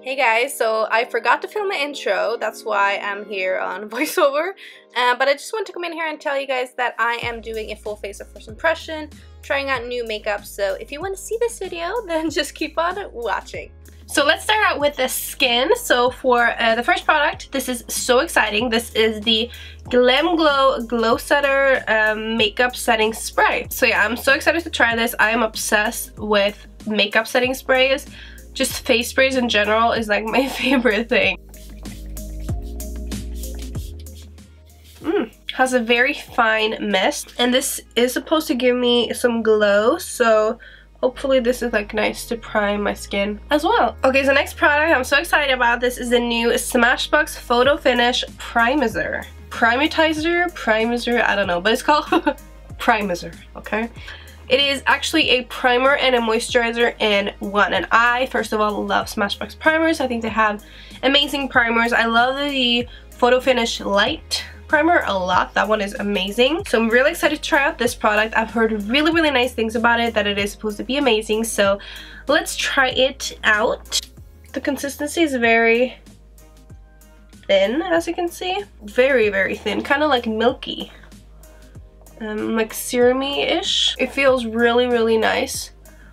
Hey guys, so I forgot to film my intro, that's why I'm here on voiceover, but I just want to come in here and tell you guys that I am doing a full face of first impression, trying out new makeup, so if you want to see this video, then just keep on watching. So let's start out with the skin. So for the first product, this is so exciting. This is the Glam Glow Glow Setter Makeup Setting Spray. So yeah, I'm so excited to try this. I am obsessed with makeup setting sprays. Just face sprays in general is like my favorite thing. Has a very fine mist, and this is supposed to give me some glow, so hopefully this is like nice to prime my skin as well. Okay, so next product I'm so excited about, this is the new Smashbox Photo Finish Primizer. Primizer, I don't know, but it's called Primizer, okay? It is actually a primer and a moisturizer in one, and I, first of all, love Smashbox primers. I think they have amazing primers. I love the Photo Finish Light primer a lot. That one is amazing. So I'm really excited to try out this product. I've heard really nice things about it, that it is supposed to be amazing. So let's try it out. The consistency is very thin, as you can see. Very thin, kind of like milky. Like serum-y-ish. It feels really nice.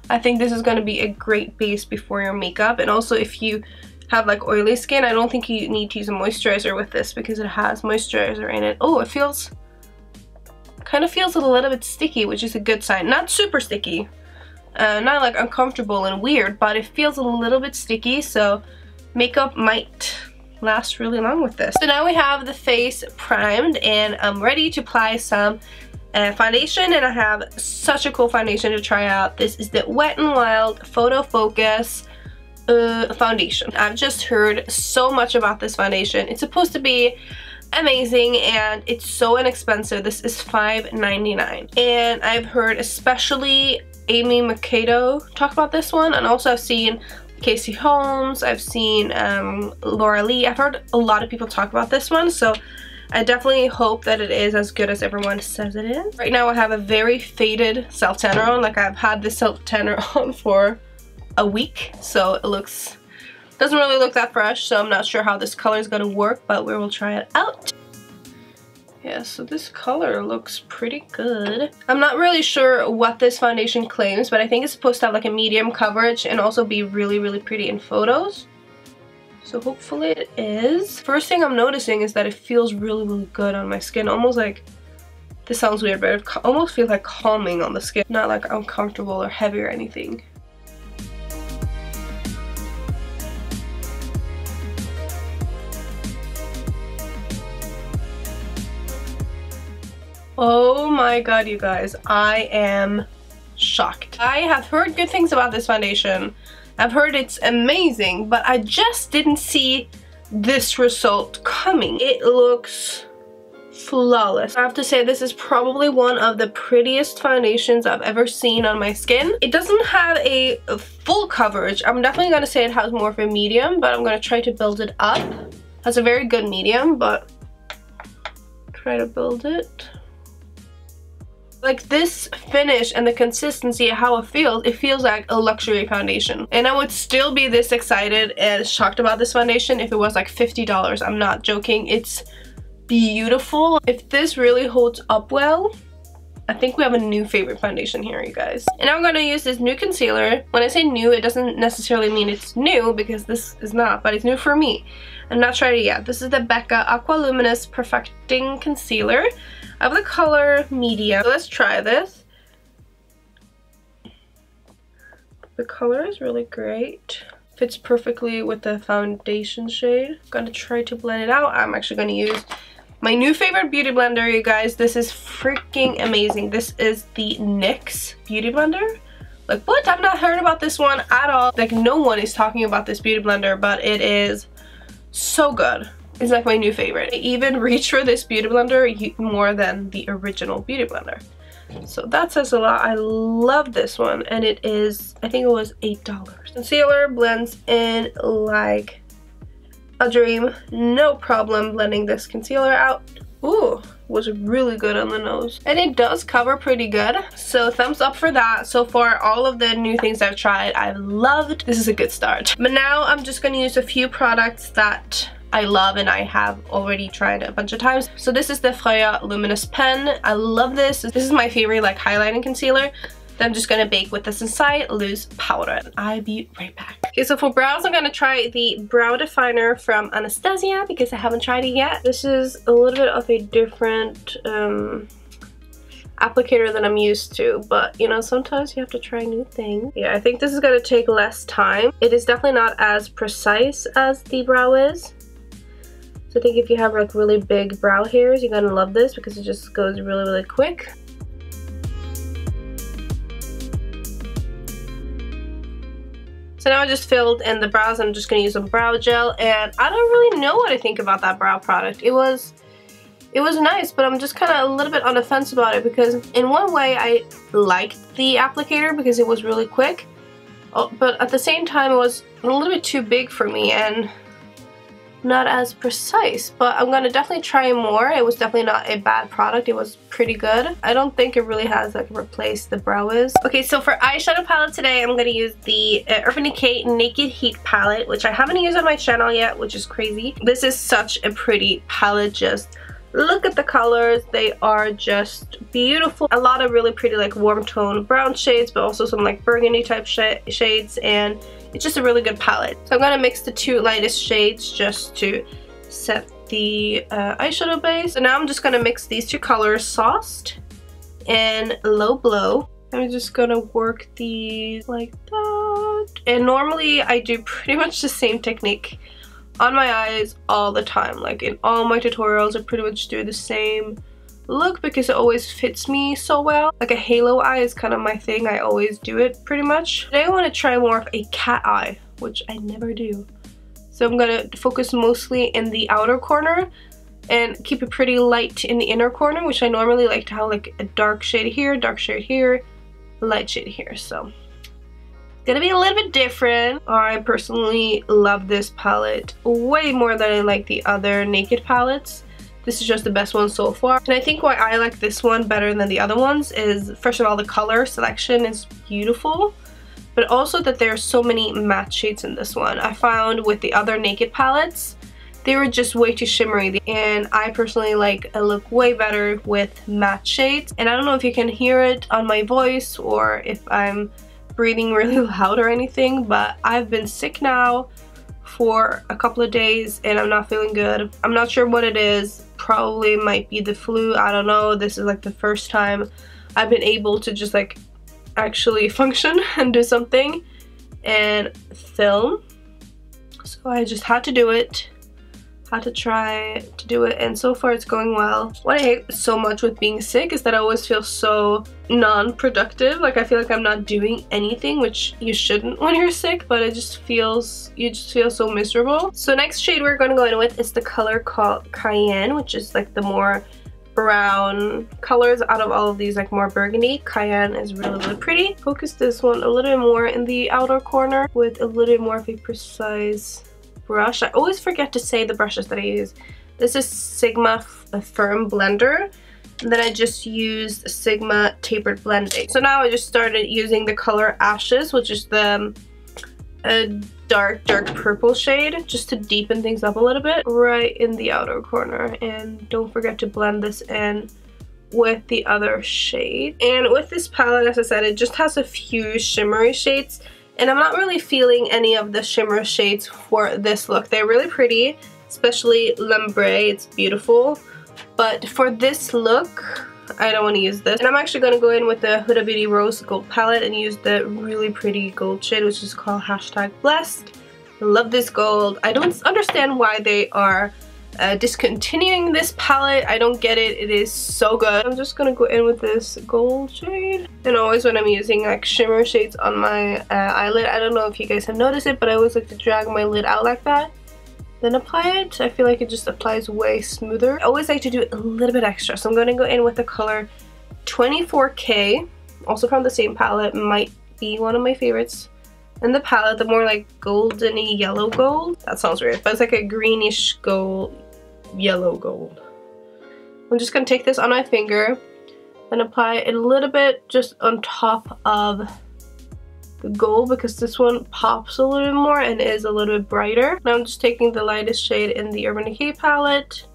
I think this is going to be a great base before your makeup, and also if you have like oily skin, I don't think you need to use a moisturizer with this because it has moisturizer in it. Oh, it feels, kind of feels a little bit sticky, which is a good sign. Not super sticky, not like uncomfortable and weird, but it feels a little bit sticky, so makeup might last really long with this. So now we have the face primed, and I'm ready to apply some foundation, and I have such a cool foundation to try out. This is the Wet n Wild Photo Focus foundation. I've just heard so much about this foundation. It's supposed to be amazing, and it's so inexpensive. This is $5.99, and I've heard especially Amy Mikado talk about this one, and also I've seen Casey Holmes, I've seen Laura Lee. I've heard a lot of people talk about this one, so I definitely hope that it is as good as everyone says it is. Right now I have a very faded self-tanner on. Like, I've had this self-tanner on for a week, so it doesn't really look that fresh, so I'm not sure how this color is going to work, but we will try it out. Yeah, so this color looks pretty good. I'm not really sure what this foundation claims, but I think it's supposed to have like a medium coverage and also be really pretty in photos. So hopefully it is. First thing I'm noticing is that it feels really good on my skin. Almost like, this sounds weird, but it almost feels like calming on the skin. Not like uncomfortable or heavy or anything. Oh my god, you guys, I am shocked. I have heard good things about this foundation. I've heard it's amazing, but I just didn't see this result coming. It looks flawless. I have to say, this is probably one of the prettiest foundations I've ever seen on my skin. It doesn't have a full coverage. I'm definitely gonna say it has more of a medium, but I'm gonna try to build it up. It has a very good medium, but try to build it. Like, this finish and the consistency of how it feels like a luxury foundation. And I would still be this excited and shocked about this foundation if it was like $50. I'm not joking. It's beautiful. If this really holds up well, I think we have a new favorite foundation here, you guys. And I'm going to use this new concealer. When I say new, it doesn't necessarily mean it's new, because this is not, but it's new for me. I'm not tried it yet. This is the Becca Aqua Luminous Perfecting Concealer. I have the color medium. So let's try this. The color is really great. Fits perfectly with the foundation shade. I'm gonna try to blend it out. I'm actually gonna use my new favorite beauty blender, you guys. This is freaking amazing. This is the NYX beauty blender. Like, what? I've not heard about this one at all. Like, no one is talking about this beauty blender, but it is so good. It's like my new favorite. I even reach for this beauty blender more than the original beauty blender. So that says a lot. I love this one, and it is, I think it was $8. Concealer blends in like a dream. No problem blending this concealer out. Ooh, was really good on the nose. And it does cover pretty good. So thumbs up for that. So far, all of the new things I've tried, I've loved. This is a good start. But now I'm just going to use a few products that I love and I have already tried a bunch of times. So this is the Freya Luminous Pen. I love this. This is my favorite like highlighting concealer. Then I'm just gonna bake with this inside loose powder. I'll be right back. Okay, so for brows, I'm gonna try the brow definer from Anastasia because I haven't tried it yet. This is a little bit of a different applicator than I'm used to, but you know, sometimes you have to try new things. Yeah, I think this is gonna take less time. It is definitely not as precise as the brow is. So I think if you have like really big brow hairs, you're gonna love this because it just goes really, really quick. So now I just filled in the brows. I'm just going to use some brow gel, and I don't really know what I think about that brow product. It was nice, but I'm just kind of a little bit on the fence about it because in one way I liked the applicator because it was really quick, but at the same time it was a little bit too big for me and not as precise. But I'm gonna definitely try more. It was definitely not a bad product. It was pretty good. I don't think it really has like replaced the brow wiz. Okay, so for eyeshadow palette today, I'm gonna use the Urban Decay Naked Heat palette, which I haven't used on my channel yet, which is crazy. This is such a pretty palette. Just look at the colors. They are just beautiful. A lot of really pretty like warm tone brown shades, but also some like burgundy type shades, and it's just a really good palette. So I'm gonna mix the two lightest shades just to set the eyeshadow base. So now I'm just gonna mix these two colors, Sauced and Low Blow. I'm just gonna work these like that. And normally I do pretty much the same technique on my eyes all the time. Like in all my tutorials I pretty much do the same look because it always fits me so well. Like a halo eye is kind of my thing. I always do it pretty much. Today I want to try more of a cat eye, which I never do. So I'm going to focus mostly in the outer corner and keep it pretty light in the inner corner, which I normally like to have like a dark shade here, light shade here. So gonna be a little bit different. I personally love this palette way more than I like the other Naked palettes. This is just the best one so far. And I think why I like this one better than the other ones is, first of all, the color selection is beautiful, but also that there are so many matte shades in this one. I found with the other Naked palettes, they were just way too shimmery, and I personally like a look way better with matte shades. And I don't know if you can hear it on my voice or if I'm breathing really loud or anything, but I've been sick now for a couple of days and I'm not feeling good. I'm not sure what it is. Probably might be the flu. I don't know. This is like the first time I've been able to just like actually function and do something and film. So I just had to do it. Had to try to do it, and so far it's going well. What I hate so much with being sick is that I always feel so non-productive. Like I feel like I'm not doing anything, which you shouldn't when you're sick, but it just feels, you just feel so miserable. So next shade we're going to go in with is the color called Cayenne, which is like the more brown colors out of all of these, like more burgundy. Cayenne is really, really pretty. Focus this one a little bit more in the outer corner with a little bit more of a precise brush. I always forget to say the brushes that I use. This is Sigma Firm Blender, and then I just used Sigma Tapered Blending. So now I just started using the color Ashes, which is the dark purple shade, just to deepen things up a little bit right in the outer corner. And don't forget to blend this in with the other shade. And with this palette, as I said, it just has a few shimmery shades, and I'm not really feeling any of the shimmer shades for this look. They're really pretty, especially Lambre, it's beautiful. But for this look, I don't want to use this. And I'm actually going to go in with the Huda Beauty Rose Gold palette and use the really pretty gold shade, which is called #Blessed. I love this gold. I don't understand why they are discontinuing this palette. I don't get it. It is so good. I'm just gonna go in with this gold shade. And always when I'm using like shimmer shades on my eyelid, I don't know if you guys have noticed it, but I always like to drag my lid out like that, then apply it. I feel like it just applies way smoother. I always like to do a little bit extra, so I'm gonna go in with the color 24K, also from the same palette. Might be one of my favorites in the palette, the more like goldeny yellow gold. That sounds weird, but it's like a greenish gold, yellow gold. I'm just going to take this on my finger and apply it a little bit just on top of the gold, because this one pops a little bit more and is a little bit brighter. Now I'm just taking the lightest shade in the Urban Decay palette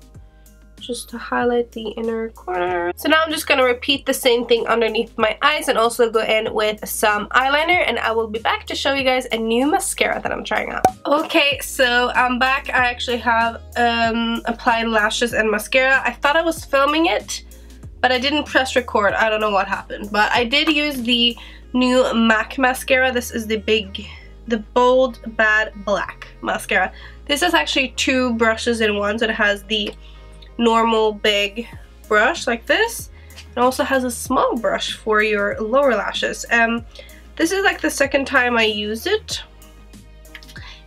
just to highlight the inner corner. So now I'm just going to repeat the same thing underneath my eyes and also go in with some eyeliner, and I will be back to show you guys a new mascara that I'm trying out. Okay, so I'm back. I actually have applied lashes and mascara. I thought I was filming it, but I didn't press record. I don't know what happened, but I did use the new MAC mascara. This is the Bold Bad Black mascara. This is actually 2 brushes in one, so it has the normal big brush like this. It also has a small brush for your lower lashes. This is like the second time I use it.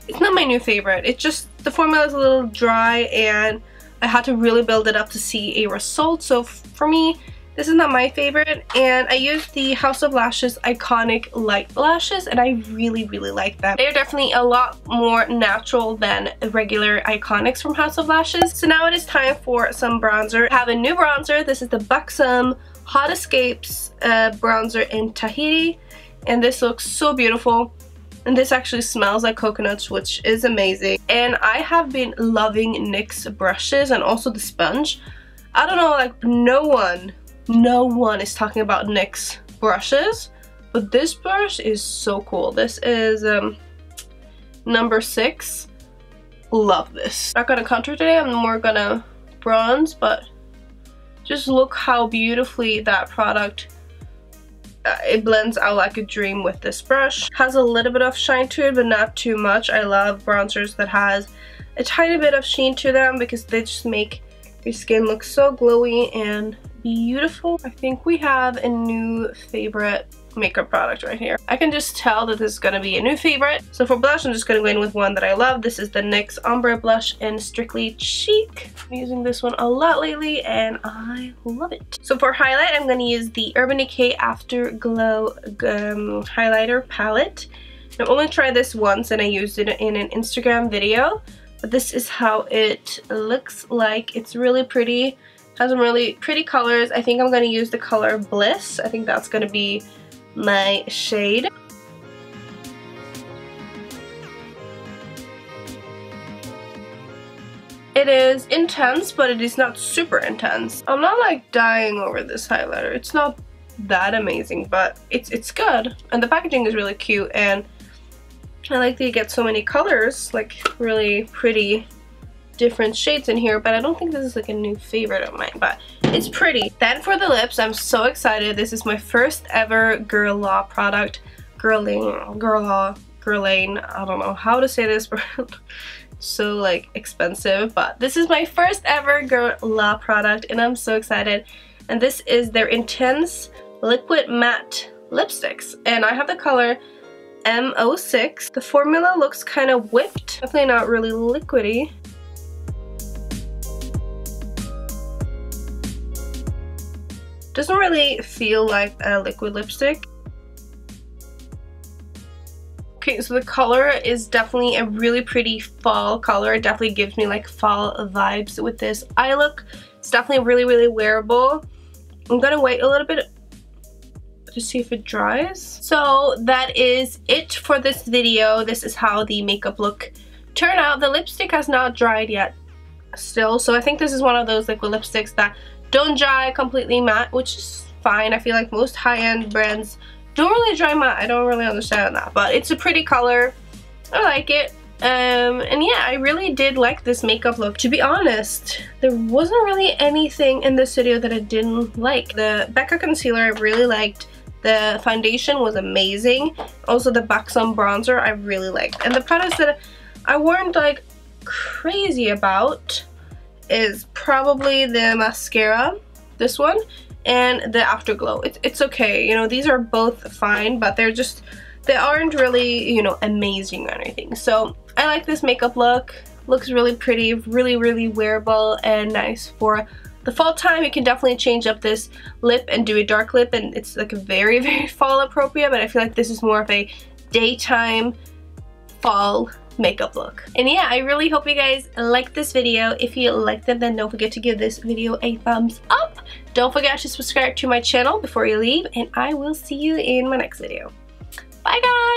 It's not my new favorite. It's just the formula is a little dry and I had to really build it up to see a result. So for me, this is not my favorite, and I used the House of Lashes Iconic Light Lashes, and I really like them. They're definitely a lot more natural than regular Iconics from House of Lashes. So now it is time for some bronzer. I have a new bronzer. This is the Buxom Hot Escapes bronzer in Tahiti, and this looks so beautiful. And this actually smells like coconuts, which is amazing. And I have been loving NYX brushes and also the sponge. I don't know, like no one is talking about NYX brushes, but this brush is so cool. This is number 6. Love this. Not gonna contour today, I'm more gonna bronze, but just look how beautifully that product it blends out like a dream with this brush. Has a little bit of shine to it, but not too much. I love bronzers that has a tiny bit of sheen to them because they just make your skin looks so glowy and beautiful. I think we have a new favorite makeup product right here. I can just tell that this is going to be a new favorite. So for blush, I'm just going to go in with one that I love. This is the NYX Ombre Blush in Strictly Chic. I'm using this one a lot lately and I love it. So for highlight, I'm going to use the Urban Decay Afterglow highlighter palette. I've only tried this once and I used it in an Instagram video. But this is how it looks like. It's really pretty. Has some really pretty colors. I think I'm going to use the color Bliss. I think that's going to be my shade. It is intense, but it is not super intense. I'm not like dying over this highlighter. It's not that amazing, but it's good. And the packaging is really cute, and I like that you get so many colors, like really pretty different shades in here, but I don't think this is like a new favorite of mine, but it's pretty. Then for the lips, I'm so excited. This is my first ever Girl Law product. Girlane, I don't know how to say this, but so like expensive, but this is my first ever Girl Law product and I'm so excited. And this is their Intense Liquid Matte Lipsticks, and I have the color M06. The formula looks kind of whipped, definitely not really liquidy. Doesn't really feel like a liquid lipstick. Okay, so the color is definitely a really pretty fall color. It definitely gives me like fall vibes with this eye look. It's definitely really wearable. I'm gonna wait a little bit to see if it dries. So that is it for this video. This is how the makeup look turned out. The lipstick has not dried yet still, so I think this is one of those liquid lipsticks that don't dry completely matte, which is fine. I feel like most high-end brands don't really dry matte. I don't really understand that, but it's a pretty color. I like it. And yeah, I really did like this makeup look. To be honest, there wasn't really anything in this video that I didn't like. The Becca concealer I really liked. The foundation was amazing. Also the Buxom bronzer I really liked. And the products that I weren't like crazy about is probably the mascara, this one, and the Afterglow. It's okay, you know, these are both fine, but they aren't really, you know, amazing or anything. So I like this makeup look. Looks really pretty, really wearable and nice for the fall time. You can definitely change up this lip and do a dark lip, and it's like very fall appropriate, but I feel like this is more of a daytime fall makeup look. And yeah, I really hope you guys liked this video. If you liked it, then don't forget to give this video a thumbs up. Don't forget to subscribe to my channel before you leave, and I will see you in my next video. Bye guys!